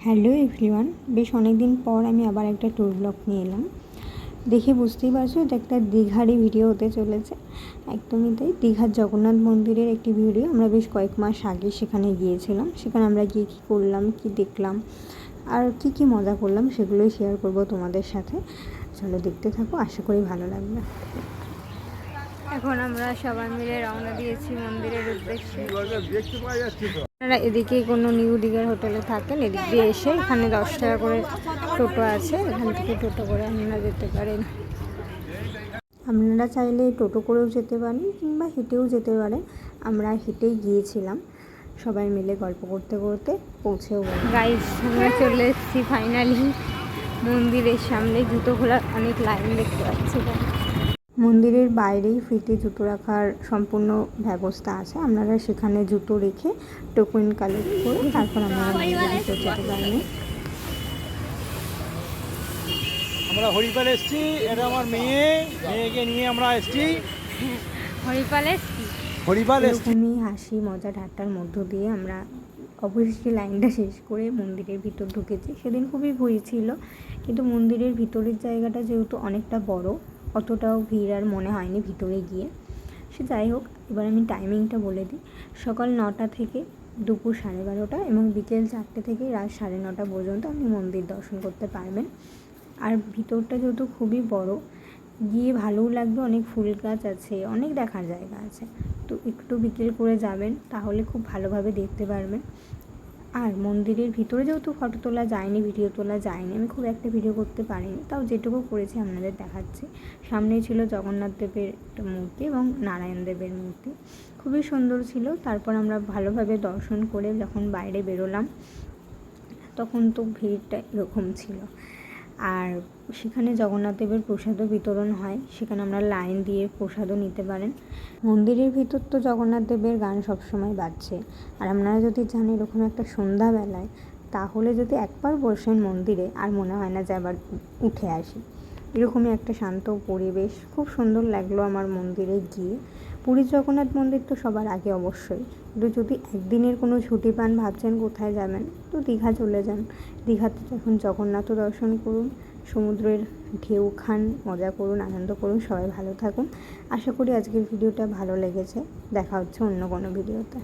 Hello everyone, বেশ অনেক দিন পর আমি আবার একটা ট্যুর ব্লগ নিয়ে এলাম। দেখে বুঝতেই পারছো এটা একটা দীঘারই ভিডিও হতে চলেছে। একদমই তাই, দীঘার জগন্নাথ মন্দিরের একটি ভিডিও। আমরা বেশ কয়েক মাস আগে সেখানে গিয়েছিলাম। সেখানে আমরা গিয়ে কী করলাম, কী দেখলাম আর কী মজা করলাম সেগুলোই শেয়ার করব তোমাদের সাথে। চলো দেখতে থাকো, আশা করি ভালো লাগবে। এখন আমরা সবাই মিলে রওনা দিয়েছি মন্দিরের উদ্দেশ্যে। আপনারা এদিকে কোনো নিউ দীঘার হোটেলে থাকেন, এদিক দিয়ে এসে এখানে 10 টাকা করে টোটো আছে, এখান থেকে টোটো করে আপনারা যেতে পারেন। আপনারা চাইলে টোটো করেও যেতে পারেন কিংবা হেঁটেও যেতে পারেন। আমরা হেঁটেই গিয়েছিলাম, সবাই মিলে গল্প করতে করতে পৌঁছেও গেলাম। গাইস, আমরা চলে এসেছি ফাইনালি মন্দিরের সামনে। জুতো খোলার অনেক লাইন দেখতে পাচ্ছি। মন্দিরের বাইরেই ফ্রিতে জুতো রাখার সম্পূর্ণ ব্যবস্থা আছে। আপনারা সেখানে জুতো রেখে টোকেন কালেক্ট করে তারপর আপনারা মন্দিরের ভিতর যেতে পারবেন। আমরা হরিপাল এসেছি, এটা আমার মেয়েকে নিয়ে আমরা এসেছি হরিপাল। এরকমই হাসি মজা ঠাট্টার মধ্য দিয়ে আমরা অবশেষে লাইনটা শেষ করে মন্দিরের ভিতর ঢুকেছি। সেদিন খুবই ভিড় ছিল, কিন্তু মন্দিরের ভিতরের জায়গাটা যেহেতু অনেকটা বড়, অতটাও ভিড় আর মনে হয়নি ভিতরে গিয়ে। সে যাই হোক, এবার আমি টাইমিংটা বলে দিই। সকাল 9টা থেকে দুপুর 12:30 এবং বিকেল 4টে থেকে রাত 9:30 পর্যন্ত আপনি মন্দির দর্শন করতে পারবেন। আর ভিতরটা যেহেতু খুবই বড়, গিয়ে ভালোও লাগবে। অনেক ফুল গাছ আছে, অনেক দেখার জায়গা আছে। তো একটু বিকেল করে যাবেন, তাহলে খুব ভালোভাবে দেখতে পারবেন। আর মন্দিরের ভিতরে যেহেতু ফটো তোলা যায়নি, ভিডিও তোলা যায়নি, আমি খুব একটা ভিডিও করতে পারিনি, তাও যেটুকু করেছি আপনাদের দেখাচ্ছি। সামনেই ছিল জগন্নাথ দেবের একটা মূর্তি এবং নারায়ণ দেবের মূর্তি, খুবই সুন্দর ছিল। তারপর আমরা ভালোভাবে দর্শন করে যখন বাইরে বেরোলাম, তখন তো ভিড়টা এরকম ছিল। আর সেখানে জগন্নাথ দেবের প্রসাদও বিতরণ হয়, সেখানে আমরা লাইন দিয়ে প্রসাদও নিতে পারেন। মন্দিরের ভিতর তো জগন্নাথ দেবের গান সবসময় বাজছে। আর আপনারা যদি জানেন এরকম একটা সন্ধ্যাবেলায়, তাহলে যদি একবার বসেন মন্দিরে, আর মনে হয় না যে আবার উঠে আসি। এরকমই একটা শান্ত পরিবেশ, খুব সুন্দর লাগলো আমার মন্দিরে গিয়ে। পুরীর জগন্নাথ মন্দির তো সবার আগে অবশ্যই, কিন্তু যদি একদিনের কোনো ছুটি পান, ভাবছেন কোথায় যাবেন, তো দীঘা চলে যান। দীঘাতে যখন জগন্নাথও দর্শন করুন, সমুদ্রের ঢেউ খান, মজা করুন, আনন্দ করুন। সবাই ভালো থাকুন। আশা করি আজকের ভিডিওটা ভালো লেগেছে। দেখা হচ্ছে অন্য কোনো ভিডিওতে।